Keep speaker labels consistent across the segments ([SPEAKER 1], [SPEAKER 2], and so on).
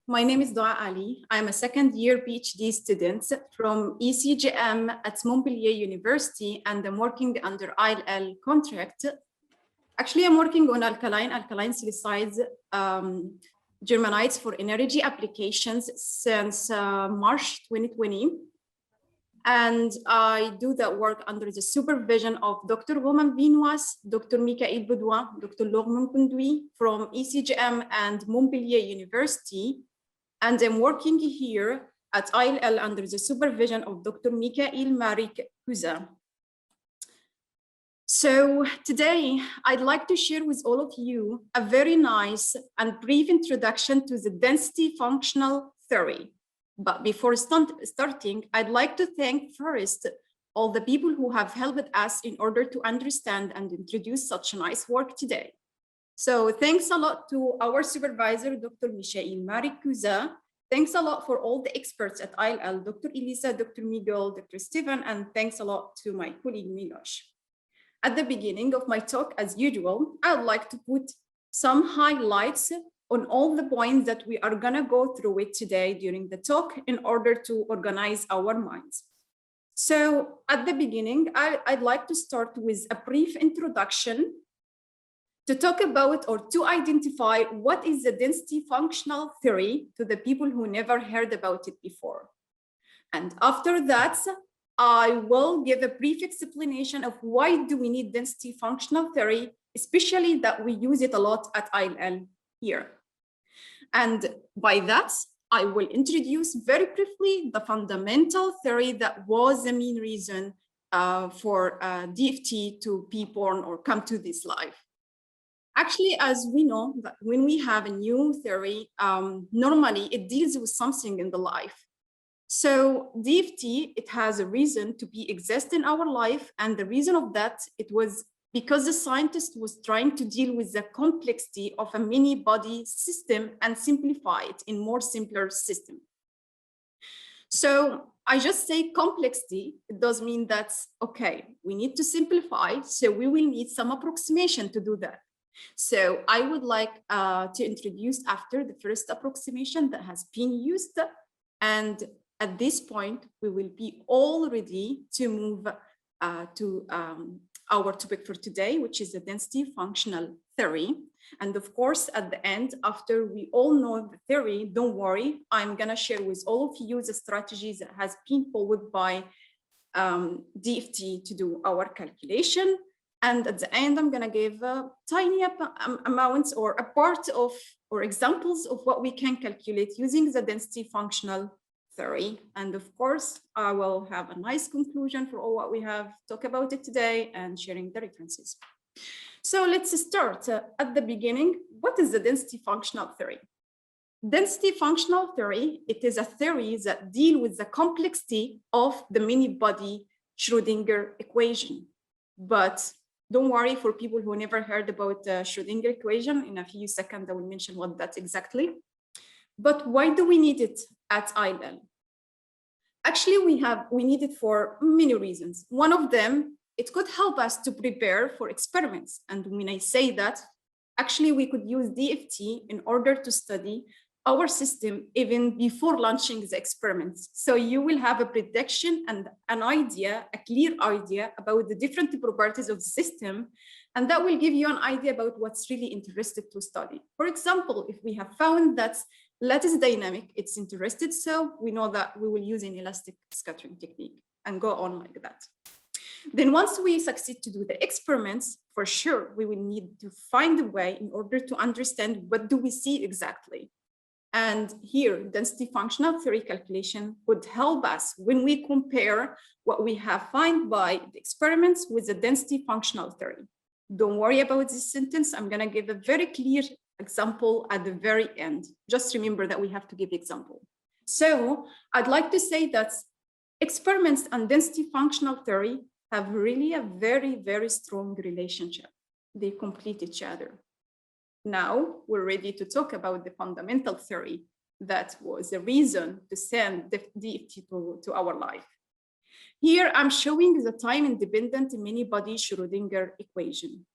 [SPEAKER 1] My name is Doaa Ali. I'm a second-year PhD student from ECGM at Montpellier University, and I'm working under ILL contract. Actually, I'm working on alkaline silicides germanides for energy applications since March 2020. And I do that work under the supervision of Dr. Roman Vinoise, Dr. Michael Baudouin, Dr. Laurent Conduit from ECGM and Montpellier University. And I'm working here at ILL under the supervision of Dr. Michael Marik Cousin. So today, I'd like to share with all of you a very nice and brief introduction to the density functional theory. But before starting, I'd like to thank first all the people who have helped us in order to understand and introduce such a nice work today. So thanks a lot to our supervisor, Dr. Michael Marik Cousin. Thanks a lot for all the experts at ILL, Dr. Elisa, Dr. Miguel, Dr. Stephen, and thanks a lot to my colleague Miloš. At the beginning of my talk, as usual, I would like to put some highlights on all the points that we are gonna go through it today during the talk in order to organize our minds. So at the beginning, I'd like to start with a brief introduction to talk about or to identify what is the density functional theory to the people who never heard about it before. And after that, I will give a brief explanation of why do we need density functional theory, especially that we use it a lot at ILL here. And by that, I will introduce very briefly the fundamental theory that was the main reason for DFT to be born or come to this life. Actually, as we know, that when we have a new theory, normally it deals with something in the life. So DFT, it has a reason to exist in our life. And the reason of that, it was because the scientist was trying to deal with the complexity of a many body system and simplify it in more simpler system. So I just say complexity, it does mean that, okay, we need to simplify, so we will need some approximation to do that. So I would like to introduce after the first approximation that has been used. And at this point, we will be all ready to move to our topic for today, which is the density functional theory. And of course, at the end, after we all know the theory, don't worry, I'm gonna share with all of you the strategies that has been followed by DFT to do our calculation. And at the end, I'm gonna give tiny amounts or a part of, or examples of what we can calculate using the density functional theory. And of course, I will have a nice conclusion for all what we have talked about it today and sharing the references. So let's start at the beginning. What is the density functional theory? Density functional theory, it is a theory that deals with the complexity of the many-body Schrödinger equation. But don't worry for people who never heard about the Schrödinger equation. In a few seconds, I will mention what that's exactly. But why do we need it at ILL? Actually, we need it for many reasons. One of them, it could help us to prepare for experiments. And when I say that, actually, we could use DFT in order to study our system even before launching the experiments. So you will have a prediction and an idea, a clear idea about the different properties of the system. And that will give you an idea about what's really interested to study. For example, if we have found that lattice dynamic, it's interested, so we know that we will use an elastic scattering technique and go on like that. Then once we succeed to do the experiments, for sure, we will need to find a way in order to understand what do we see exactly. And here, density functional theory calculation would help us when we compare what we have found by the experiments with the density functional theory. Don't worry about this sentence. I'm gonna give a very clear example at the very end. Just remember that we have to give example. So I'd like to say that experiments and density functional theory have really a very, very strong relationship. They complete each other. Now we're ready to talk about the fundamental theory that was the reason to send the DFT to our life. Here I'm showing the time-independent many-body Schrödinger equation.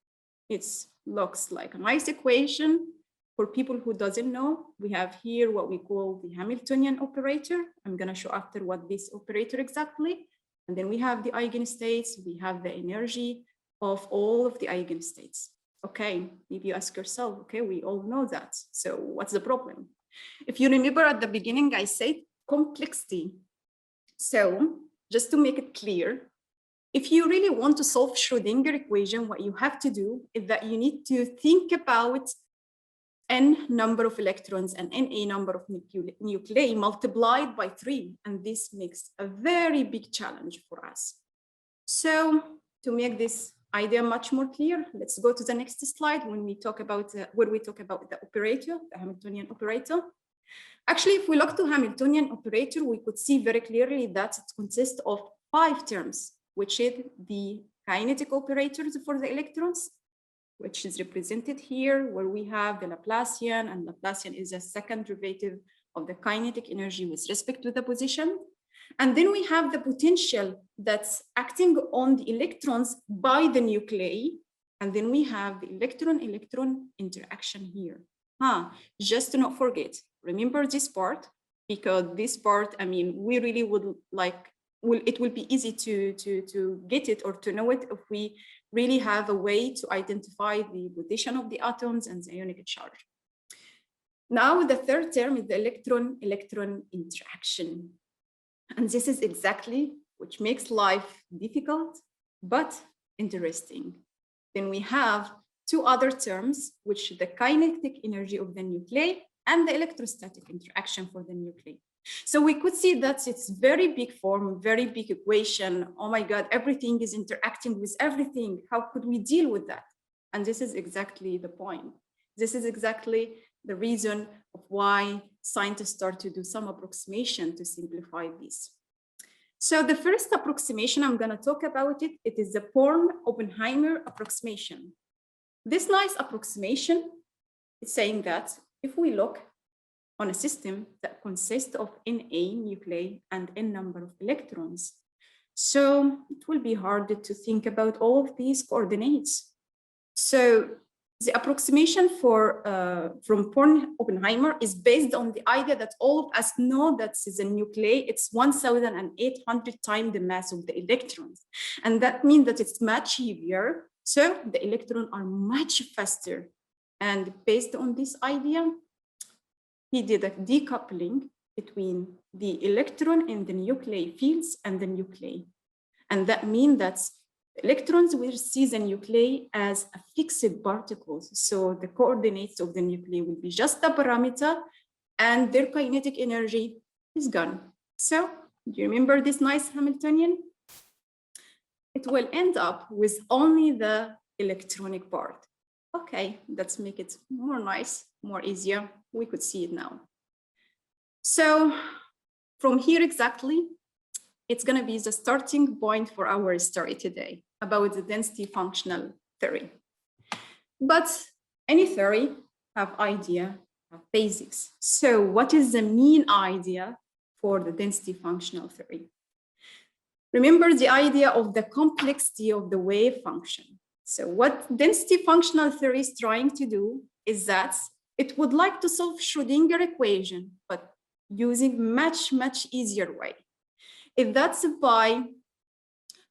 [SPEAKER 1] It looks like a nice equation. For people who doesn't know, we have here what we call the Hamiltonian operator. I'm going to show after what this operator exactly. And then we have the eigenstates, we have the energy of all of the eigenstates. Okay, maybe you ask yourself, okay, we all know that. So what's the problem? If you remember at the beginning, I said complexity. So just to make it clear, if you really want to solve Schrödinger equation, what you have to do is that you need to think about n number of electrons and na number of nuclei multiplied by 3. And this makes a very big challenge for us. So to make this idea much more clear, let's go to the next slide when we talk about the operator, the Hamiltonian operator. Actually, if we look to Hamiltonian operator, we could see very clearly that it consists of 5 terms, which is the kinetic operators for the electrons, which is represented here, where we have the Laplacian, and Laplacian is a second derivative of the kinetic energy with respect to the position. And then we have the potential that's acting on the electrons by the nuclei. And then we have the electron-electron interaction here. Just to not forget, remember this part, because this part, I mean, we really would like, it will be easy to get it or to know it if we really have a way to identify the position of the atoms and the ionic charge. Now, the third term is the electron-electron interaction. And this is exactly which makes life difficult, but interesting. Then we have 2 other terms, which is the kinetic energy of the nuclei and the electrostatic interaction for the nuclei. So we could see that it's very big form, very big equation. Oh my God, everything is interacting with everything. How could we deal with that? And this is exactly the point. This is exactly the reason of why scientists start to do some approximation to simplify this. So the first approximation I'm going to talk about it is the Born-Oppenheimer approximation. This nice approximation is saying that if we look on a system that consists of Na nuclei and n number of electrons, so it will be hard to think about all of these coordinates. So the approximation from Born-Oppenheimer is based on the idea that all of us know that the nuclei, it's 1,800 times the mass of the electrons. And that means that it's much heavier, so the electrons are much faster. And based on this idea, he did a decoupling between the electron in the nuclei fields and the nuclei. And that means that electrons will see the nuclei as a fixed particles. So the coordinates of the nuclei will be just a parameter and their kinetic energy is gone. So do you remember this nice Hamiltonian? It will end up with only the electronic part. Okay, let's make it more nice, more easier. We could see it now. So from here exactly, it's going to be the starting point for our story today about the density functional theory. But any theory have idea, have basics. So what is the main idea for the density functional theory? Remember the idea of the complexity of the wave function. So what density functional theory is trying to do is that it would like to solve Schrödinger equation, but using much easier way. If that's by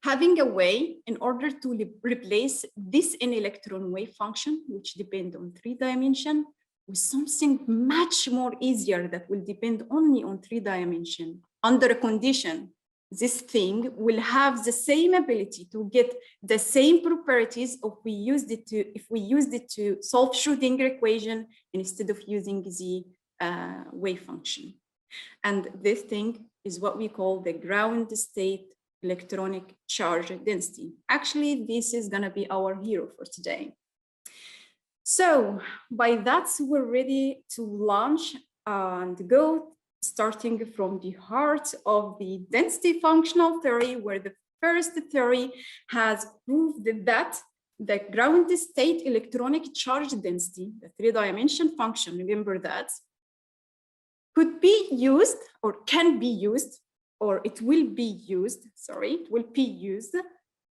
[SPEAKER 1] having a way in order to replace this in electron wave function, which depend on 3 dimensions, with something much more easier that will depend only on 3 dimensions under a condition. This thing will have the same ability to get the same properties if we used it to solve Schrödinger equation instead of using the wave function. And this thing is what we call the ground state electronic charge density. Actually, this is going to be our hero for today. So by that, we're ready to launch and go, starting from the heart of the density functional theory, where the first theory has proved that the ground state electronic charge density, the 3-dimension function, remember that, could be used or can be used, or it will be used,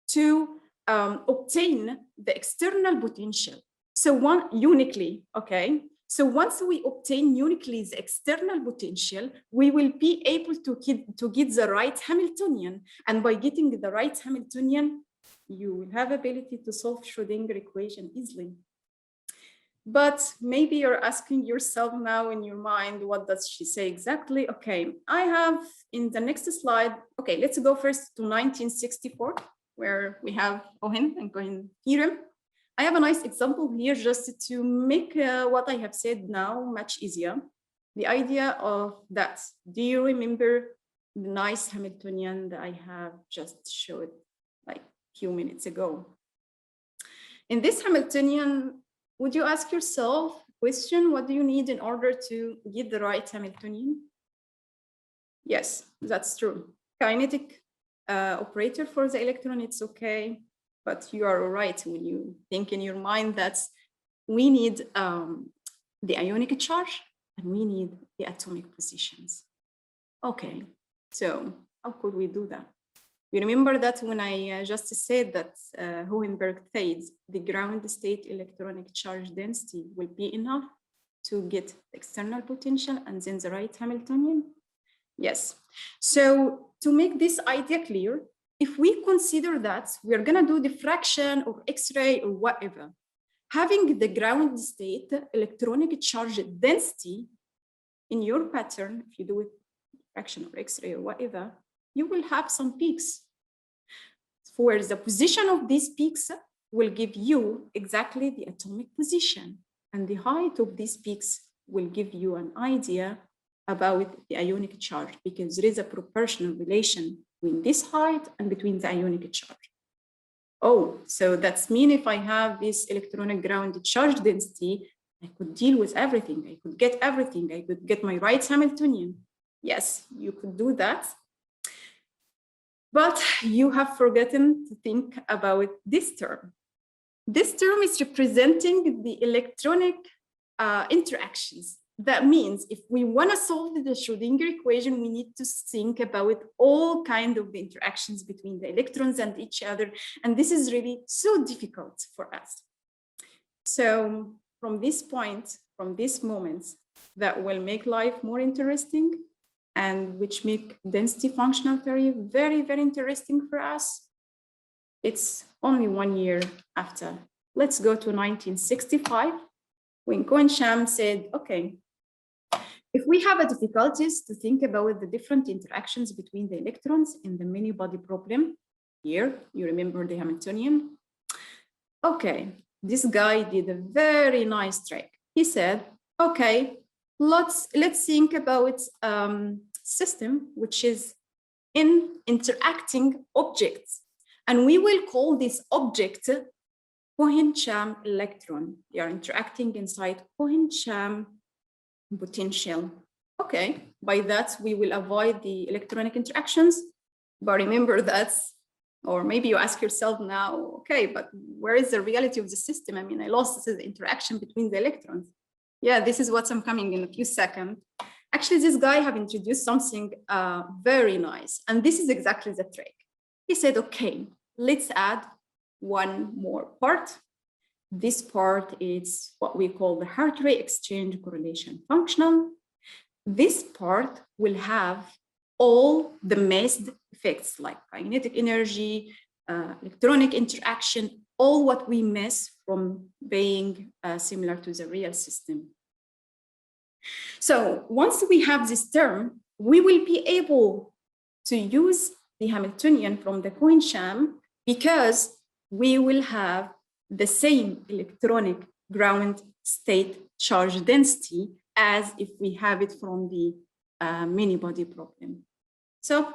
[SPEAKER 1] to obtain the external potential. So uniquely, okay? So once we obtain uniquely the external potential, we will be able to get the right Hamiltonian. And by getting the right Hamiltonian, you will have ability to solve Schrödinger equation easily. But maybe you're asking yourself now in your mind, what does she say exactly? Okay, I have in the next slide, okay, let's go first to 1964, where we have Cohen and Cohen theorem. I have a nice example here just to make what I have said now much easier. The idea of that. Do you remember the nice Hamiltonian that I have just showed like a few minutes ago? In this Hamiltonian, would you ask yourself a question, what do you need in order to get the right Hamiltonian? Yes, that's true. Kinetic operator for the electron, it's okay. But you are right when you think in your mind that we need the ionic charge and we need the atomic positions. Okay, so how could we do that? You remember that when I just said that Hohenberg said the ground state electronic charge density will be enough to get the external potential and then the right Hamiltonian? Yes. So to make this idea clear, if we consider that we're going to do diffraction or X-ray or whatever, having the ground state electronic charge density in your pattern, if you do it diffraction or X-ray or whatever, you will have some peaks. Where the position of these peaks will give you exactly the atomic position, and the height of these peaks will give you an idea about the ionic charge, because there is a proportional relation between this height and between the ionic charge. Oh, so that's mean if I have this electronic ground charge density, I could deal with everything. I could get everything. I could get my right Hamiltonian. Yes, you could do that. But you have forgotten to think about this term. This term is representing the electronic interactions. That means if we want to solve the Schrödinger equation, we need to think about all kinds of the interactions between the electrons and each other. And this is really so difficult for us. So from this point, from this moment, that will make life more interesting and which make density functional theory very, very interesting for us. It's only 1 year after. Let's go to 1965, when Cohen-Sham said, okay, if we have a difficulties to think about the different interactions between the electrons in the many-body problem, here, you remember the Hamiltonian? Okay, this guy did a very nice trick. He said, okay, let's think about system which is in interacting objects, and we will call this object Cohen-Sham electron. They are interacting inside Cohen-Sham potential. Okay, by that we will avoid the electronic interactions, but remember that, or maybe you ask yourself now, okay, but where is the reality of the system? I mean, I lost the interaction between the electrons. Yeah, this is what's coming in a few seconds. Actually, this guy have introduced something very nice, and this is exactly the trick. He said, okay, let's add one more part. This part is what we call the heart rate exchange correlation functional. This part will have all the missed effects like kinetic energy, electronic interaction, all what we miss from being similar to the real system. So once we have this term, we will be able to use the Hamiltonian from the Cohen-Sham because we will have the same electronic ground state charge density as if we have it from the many-body problem. So,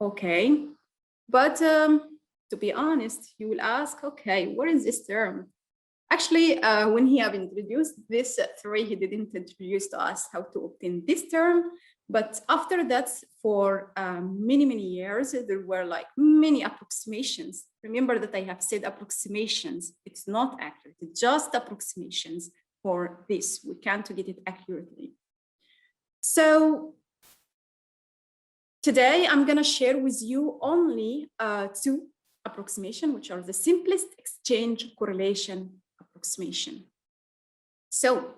[SPEAKER 1] okay, but to be honest, you will ask, okay, what is this term? Actually, when he have introduced this theory, he didn't introduce to us how to obtain this term. But after that, for many, many years, there were like many approximations. Remember that I have said approximations. It's not accurate, it's just approximations for this. We can't get it accurately. So today, I'm going to share with you only two approximations, which are the simplest exchange correlation approximation. So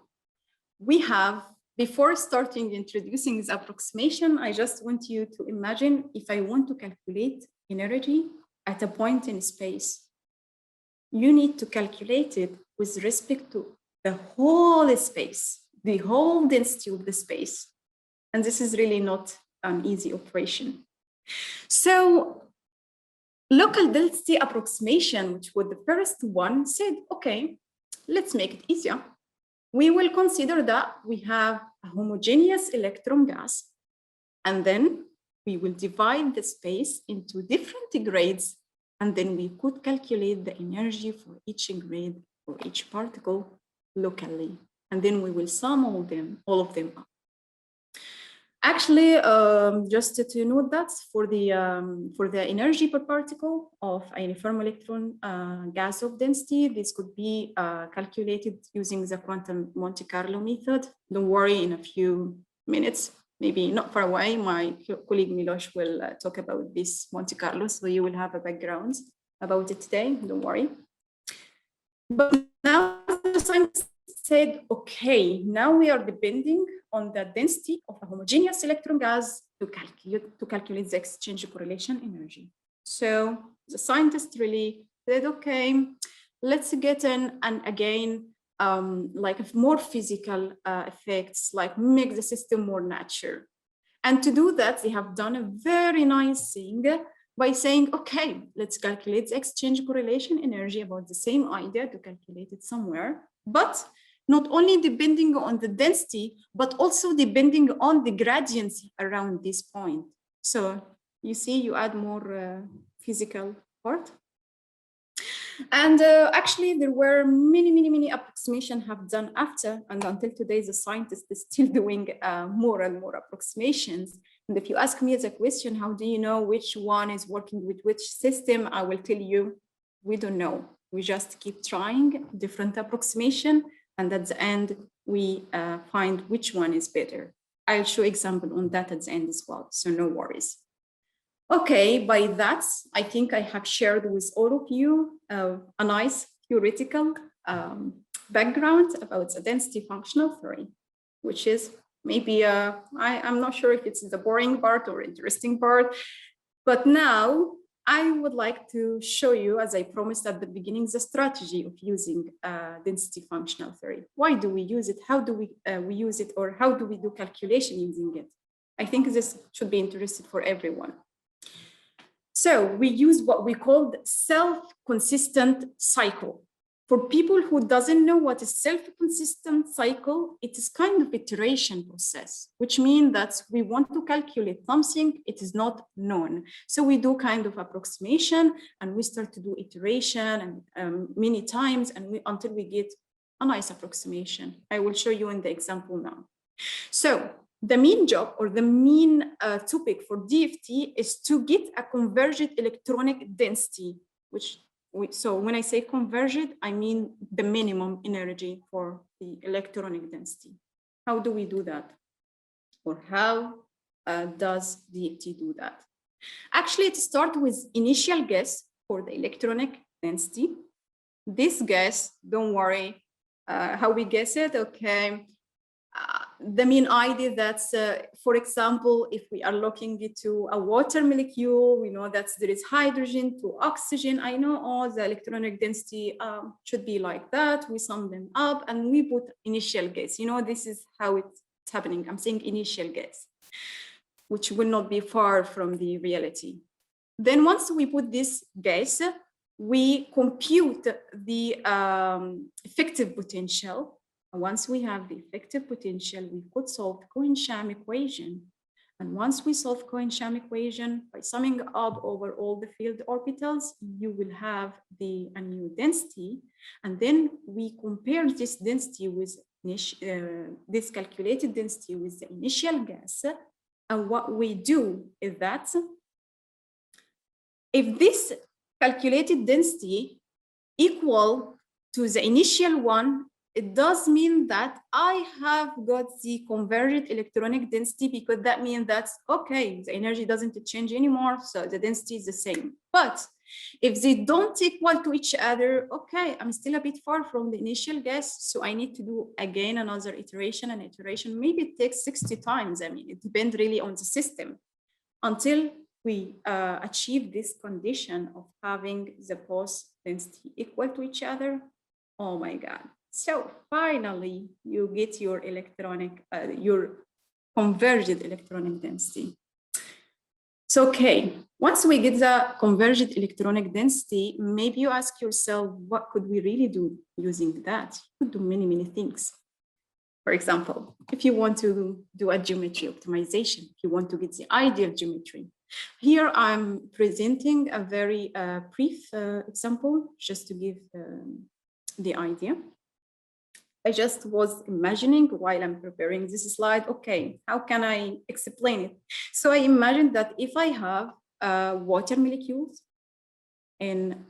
[SPEAKER 1] we have, before starting introducing this approximation, I just want you to imagine if I want to calculate energy at a point in space, you need to calculate it with respect to the whole space, the whole density of the space. And this is really not an easy operation. So local density approximation, which was the first one, said, okay, let's make it easier. We will consider that we have a homogeneous electron gas, and then we will divide the space into different grades, and then we could calculate the energy for each grade or each particle locally, and then we will sum all of them up. Actually, just to note that for the energy per particle of a uniform electron gas of density, this could be calculated using the quantum Monte Carlo method. Don't worry, in a few minutes, maybe not far away, my colleague Miloš will talk about this Monte Carlo, so you will have a background about it today, don't worry. But now the scientists said, okay, now we are depending on the density of a homogeneous electron gas to calculate the exchange correlation energy. So the scientists really said, okay, let's get in and again, like more physical effects, like make the system more natural. And to do that, they have done a very nice thing by saying, okay, let's calculate the exchange correlation energy, about the same idea to calculate it somewhere, but not only depending on the density, but also depending on the gradients around this point. So you see, you add more physical part. And actually, there were many approximations have done after, and until today, the scientists are still doing more and more approximations. And if you ask me as a question, how do you know which one is working with which system? I will tell you, we don't know. We just keep trying different approximation, and at the end, we find which one is better. I'll show example on that at the end as well, so no worries. Okay, by that, I think I have shared with all of you a nice theoretical background about the density functional theory, which is maybe, I'm not sure if it's the boring part or interesting part, but now I would like to show you, as I promised at the beginning, the strategy of using density functional theory. Why do we use it? How do we use it? Or how do we do calculation using it? I think this should be interesting for everyone. So we use what we call the self-consistent cycle. For people who doesn't know what is self-consistent cycle, it is kind of iteration process, which means that we want to calculate something, it is not known. So we do kind of approximation and we start to do iteration and many times and until we get a nice approximation. I will show you in the example now. So the main job or the main topic for DFT is to get a converged electronic density, so when I say converged, I mean the minimum energy for the electronic density. How do we do that? Or how does DFT do that? Actually, it starts with initial guess for the electronic density. This guess, don't worry, how we guess it, okay. The main idea that, for example, if we are looking into a water molecule, we know that there is hydrogen to oxygen. I know all the electronic density should be like that. We sum them up and we put initial guess. You know, this is how it's happening. I'm saying initial guess, which will not be far from the reality. Then once we put this guess, we compute the effective potential. Once we have the effective potential, we could solve the Cohen-Sham equation. And once we solve Cohen-Sham equation, by summing up over all the field orbitals, you will have a new density. And then we compare this density with this calculated density with the initial guess. And what we do is that if this calculated density equal to the initial one, it does mean that I have got the converged electronic density, because that means that, okay, the energy doesn't change anymore, so the density is the same. But If they don't equal to each other, okay, I'm still a bit far from the initial guess, so I need to do again another iteration and iteration. Maybe it takes 60 times. I mean, it depends really on the system until we achieve this condition of having the both density equal to each other. Oh my God. So finally, you get your your converged electronic density. So, okay, once we get the converged electronic density, maybe you ask yourself, what could we really do using that? You could do many, many things. For example, if you want to do a geometry optimization, if you want to get the ideal geometry. Here I'm presenting a very brief example, just to give the idea. I just was imagining while I'm preparing this slide, okay, how can I explain it? So I imagined that if I have water molecules and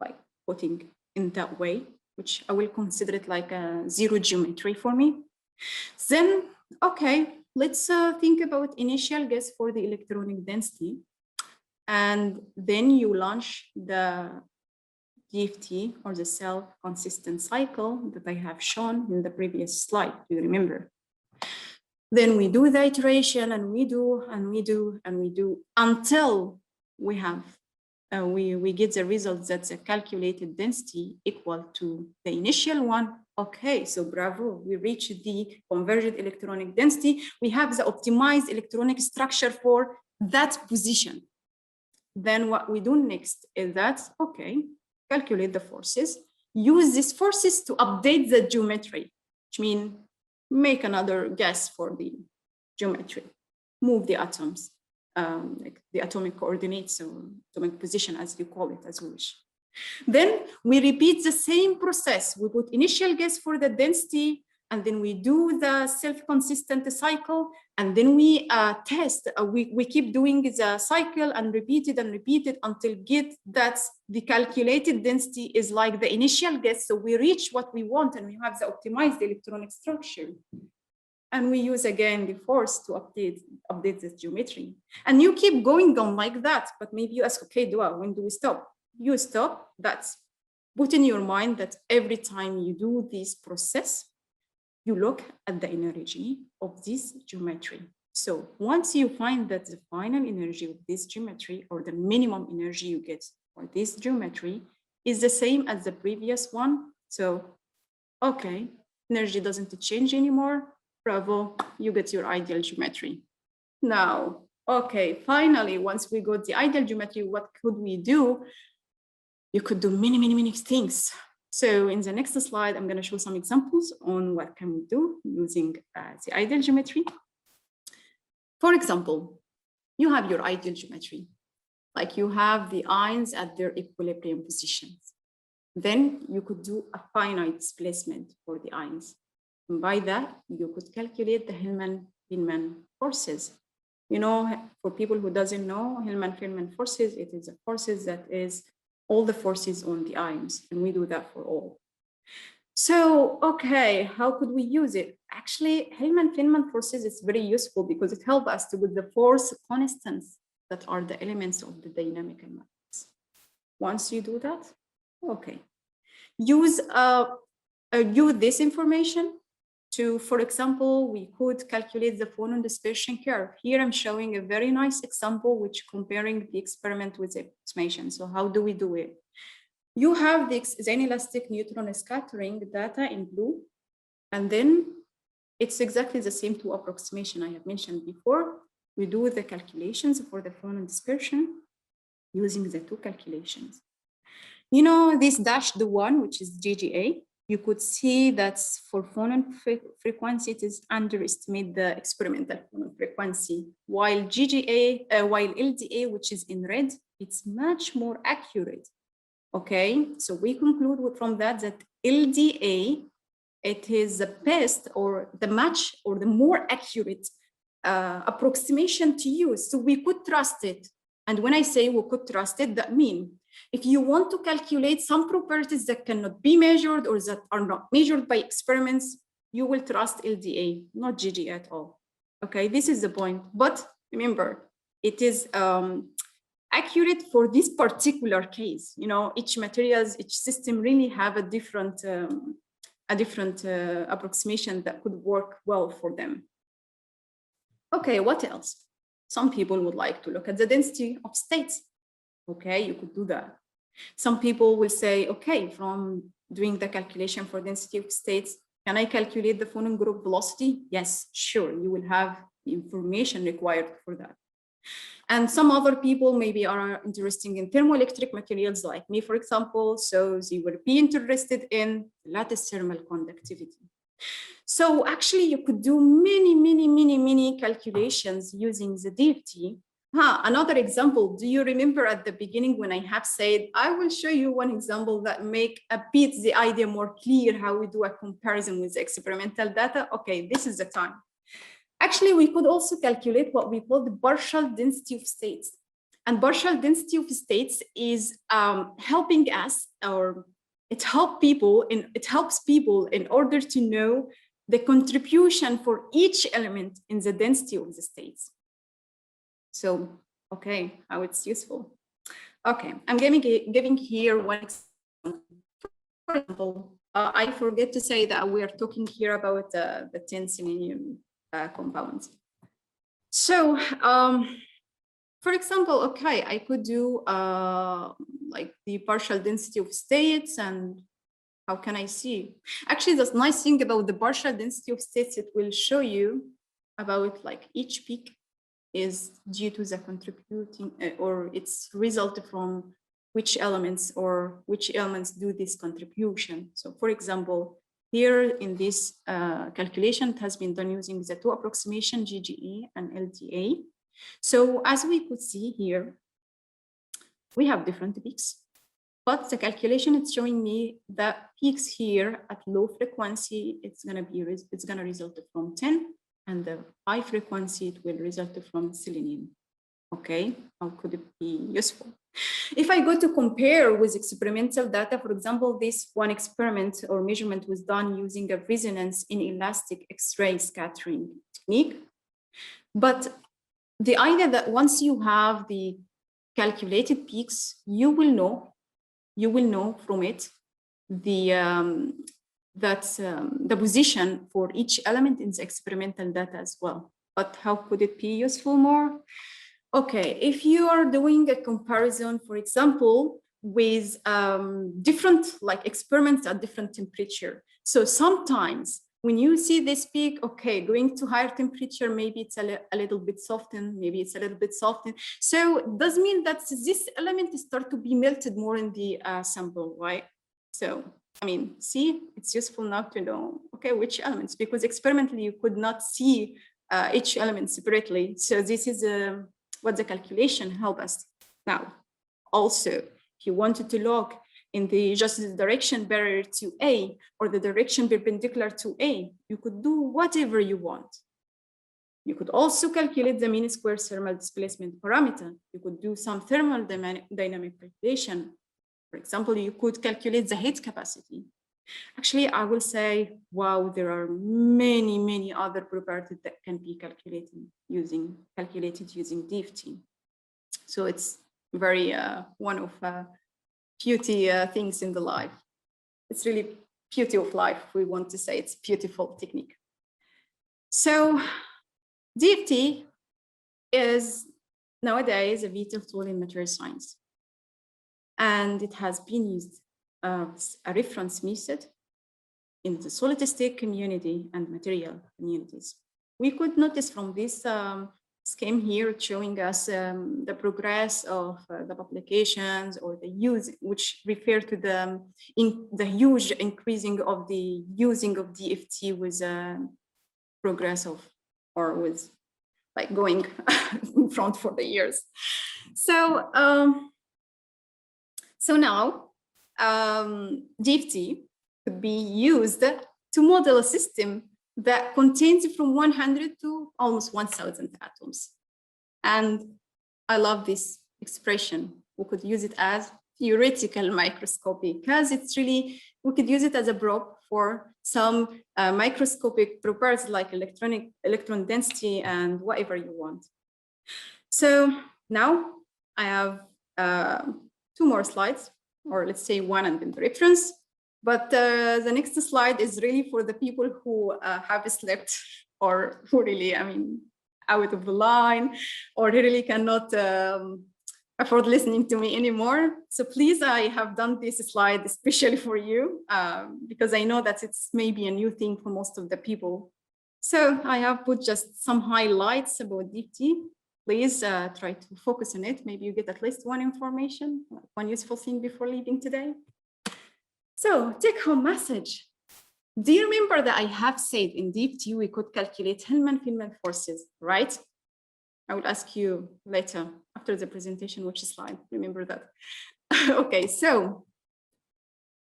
[SPEAKER 1] like putting in that way, which I will consider it like a zero geometry for me, then, okay, let's think about initial guess for the electronic density. And then you launch the DFT or the self-consistent cycle that I have shown in the previous slide, you remember. Then we do the iteration and we do and we do and we do until we have we get the results that the calculated density equal to the initial one. Okay, so bravo, we reach the converged electronic density. We have the optimized electronic structure for that position. Then what we do next is that, okay, calculate the forces, use these forces to update the geometry, which means make another guess for the geometry, move the atoms, like the atomic coordinates or atomic position, as you call it, as you wish. Then we repeat the same process. We put initial guess for the density, and then we do the self-consistent cycle, and then we test. We keep doing the cycle and repeat it until get that the calculated density is like the initial guess. So we reach what we want, and we have the optimized electronic structure. And we use again the force to update this geometry. And you keep going on like that. But maybe you ask, okay, Doaa, when do we stop? You stop. That's put in your mind that every time you do this process, you look at the energy of this geometry. So once you find that the final energy of this geometry or the minimum energy you get for this geometry is the same as the previous one. So, okay, energy doesn't change anymore. Bravo, you get your ideal geometry. Now, okay, finally, once we got the ideal geometry, what could we do? You could do many, many, many things. So in the next slide, I'm going to show some examples on what can we do using the ideal geometry. For example, you have your ideal geometry, like you have the ions at their equilibrium positions. Then you could do a finite displacement for the ions. And by that, you could calculate the Hillman-Feynman forces. You know, for people who doesn't know, Hillman-Feynman forces, it is a forces that is all the forces on the ions, and we do that for all. So, okay, how could we use it? Actually, Hillman-Feynman forces is very useful because it helps us to get the force constants that are the elements of the dynamical matrix. Once you do that, okay, use this information to, for example, we could calculate the phonon dispersion curve. Here I'm showing a very nice example which comparing the experiment with the approximation. So how do we do it? You have the inelastic neutron scattering data in blue, and then it's exactly the same to approximation I have mentioned before. We do the calculations for the phonon dispersion using the two calculations. You know, this dashed one, which is GGA, you could see that for phonon frequency, it is underestimate the experimental phonon frequency, while LDA, which is in red, it's much more accurate. Okay, so we conclude from that LDA, it is the best or the match or the more accurate approximation to use. So we could trust it. And when I say we could trust it, that means if you want to calculate some properties that cannot be measured or that are not measured by experiments, you will trust LDA, not GG at all. Okay, this is the point. But remember, it is accurate for this particular case. You know, each materials, each system really have a different approximation that could work well for them. Okay, what else? Some people would like to look at the density of states. Okay, you could do that. Some people will say, okay, from doing the calculation for density of states, can I calculate the phonon group velocity? Yes, sure, you will have the information required for that. And some other people maybe are interested in thermoelectric materials like me, for example, so they will be interested in lattice thermal conductivity. So actually you could do many calculations using the DFT. Another example, do you remember at the beginning when I have said, I will show you one example that make a bit the idea more clear how we do a comparison with experimental data? Okay, this is the time. Actually, we could also calculate what we call the partial density of states. And partial density of states is helping us, or it helps people in order to know the contribution for each element in the density of the states. So, okay, how it's useful. Okay, I'm giving here one example. For example, I forget to say that we are talking here about the 10 selenium compounds. So, for example, okay, I could do like the partial density of states, and how can I see? Actually, the nice thing about the partial density of states, it will show you about like each peak is due to the contributing or it's result from which elements do this contribution. So for example, here in this calculation, it has been done using the two approximation, GGE and LDA. So as we could see here, we have different peaks, but the calculation is showing me that peaks here at low frequency, it's gonna result from 10, and the high frequency, it will result from selenium. Okay, how could it be useful? If I go to compare with experimental data, for example, this one experiment or measurement was done using a resonance inelastic X-ray scattering technique. But the idea that once you have the calculated peaks, you will know from it the position for each element in the experimental data as well. But how could it be useful more? Okay, if you are doing a comparison, for example, with different like experiments at different temperature. So sometimes when you see this peak, okay, going to higher temperature, maybe it's a little bit softened, maybe it's a little bit softened. So it does mean that this element start to be melted more in the sample, right? So, I mean, see, it's useful now to know, okay, which elements, because experimentally you could not see each element separately. So this is what the calculation help us. Now, also, if you wanted to log in just the direction barrier to A or the direction perpendicular to A, you could do whatever you want. You could also calculate the mean square thermal displacement parameter. You could do some thermal dynamic calculation. For example, you could calculate the heat capacity. Actually, I will say, wow, there are many other properties that can be calculated using DFT. So it's very one of beauty things in the life. It's really beauty of life. We want to say it's beautiful technique. So DFT is nowadays a vital tool in material science. And it has been used as a reference method in the solid state community and material communities. We could notice from this scheme here showing us the progress of the publications or the use, which refer to the huge increasing of the using of DFT with progress of, or with like going in front for the years. So, so now DFT could be used to model a system that contains from 100 to almost 1,000 atoms. And I love this expression. We could use it as theoretical microscopy because it's really, we could use it as a probe for some microscopic properties like electron density and whatever you want. So now I have 2 more slides, or let's say 1 and then the reference. But the next slide is really for the people who have slept or who really, I mean, out of the line, or who really cannot afford listening to me anymore. So please, I have done this slide especially for you because I know that it's maybe a new thing for most of the people. So I have put just some highlights about DFT. Please try to focus on it. Maybe you get at least one information, one useful thing before leaving today. So take-home message. Do you remember that I have said in DFT we could calculate Hellman-Feynman forces, right? I will ask you later after the presentation which slide. Remember that. Okay, so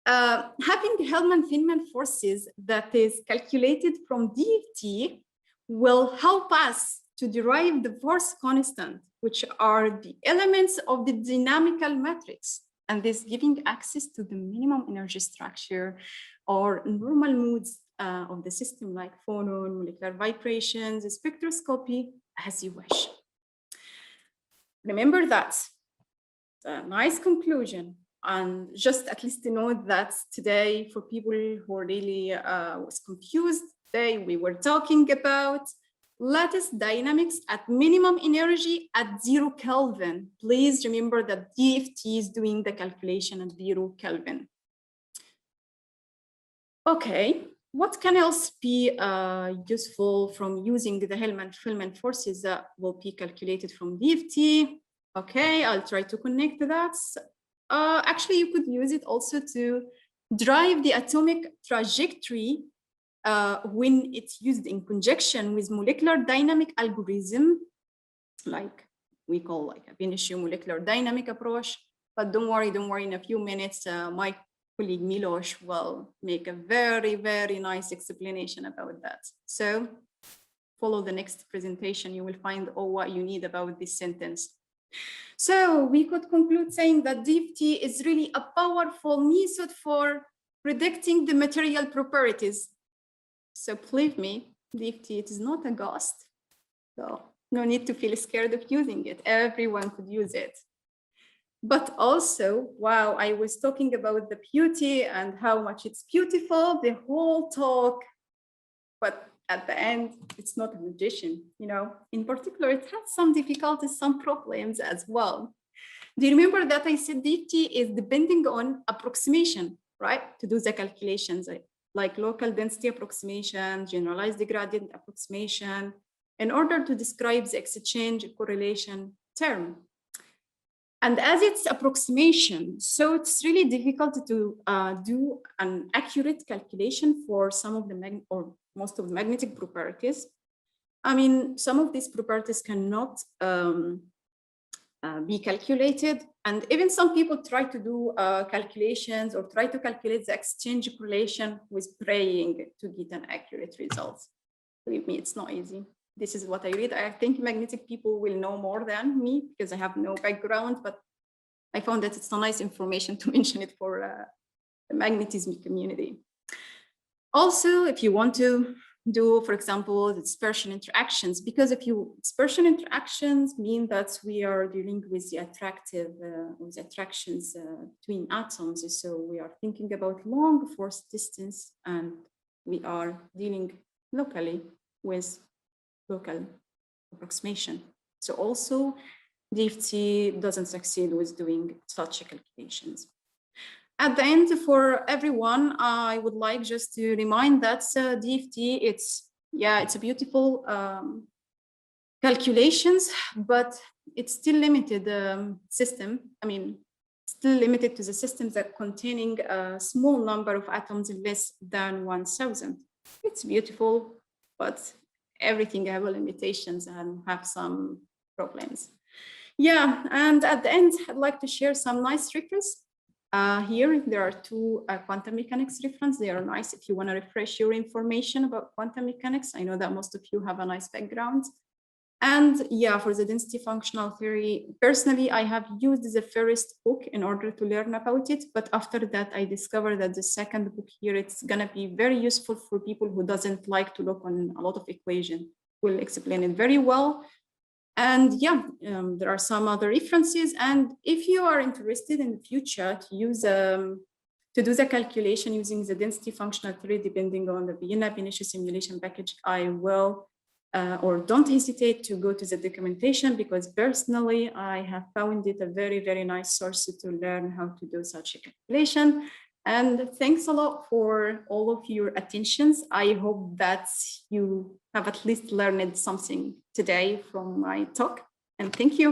[SPEAKER 1] having Hellman-Feynman forces that is calculated from DFT will help us to derive the force constant, which are the elements of the dynamical matrix, and this giving access to the minimum energy structure or normal moods of the system, like phonon, molecular vibrations, spectroscopy, as you wish. Remember that. It's a nice conclusion. And just at least to know that today, for people who really was confused, today we were talking about lattice dynamics at minimum energy at 0 Kelvin. Please remember that DFT is doing the calculation at 0 Kelvin. Okay, what can else be useful from using the Hellman-Feynman forces that will be calculated from DFT? Okay, I'll try to connect that. Actually, you could use it also to drive the atomic trajectory when it's used in conjunction with molecular dynamic algorithm, like we call like a Vinicius molecular dynamic approach. But don't worry, in a few minutes, my colleague Milos will make a very, very nice explanation about that. So follow the next presentation, you will find all what you need about this sentence. So we could conclude saying that DFT is really a powerful method for predicting the material properties. So believe me, DFT, it is not a ghost. So no need to feel scared of using it. Everyone could use it. But also, wow, I was talking about the beauty and how much it's beautiful, the whole talk. But at the end, it's not a magician, you know. In particular, it has some difficulties, some problems as well. Do you remember that I said DFT is depending on approximation, right? To do the calculations, like local density approximation, generalized gradient approximation, in order to describe the exchange correlation term. And as it's approximation, so it's really difficult to do an accurate calculation for some of the most of the magnetic properties. I mean, some of these properties cannot be calculated. And even some people try to do calculations or try to calculate the exchange correlation with praying to get an accurate result. Believe me, it's not easy. This is what I read. I think magnetic people will know more than me because I have no background, but I found that it's a nice information to mention it for the magnetism community. Also, if you want to do, for example, the dispersion interactions, because dispersion interactions mean that we are dealing with the attractions between atoms. So we are thinking about long force distance, and we are dealing locally with local approximation. So also DFT doesn't succeed with doing such calculations. At the end, for everyone, I would like just to remind that DFT, it's a beautiful calculations, but it's still limited system. I mean, still limited to the systems that containing a small number of atoms less than 1,000. It's beautiful, but everything have limitations and have some problems. Yeah, and at the end, I'd like to share some nice references. Here, there are 2 quantum mechanics references. They are nice if you want to refresh your information about quantum mechanics. I know that most of you have a nice background. And yeah, for the density functional theory, personally, I have used the first book in order to learn about it. But after that, I discovered that the second book here, it's going to be very useful for people who doesn't like to look on a lot of equations. We'll explain it very well. And And yeah, there are some other references. And if you are interested in the future to use to do the calculation using the density functional theory, depending on the Vienna-Pinochet simulation package, I will, or don't hesitate to go to the documentation, because personally, I have found it a very, very nice source to learn how to do such a calculation. And thanks a lot for all of your attentions. I hope that you have at least learned something today from my talk. And thank you.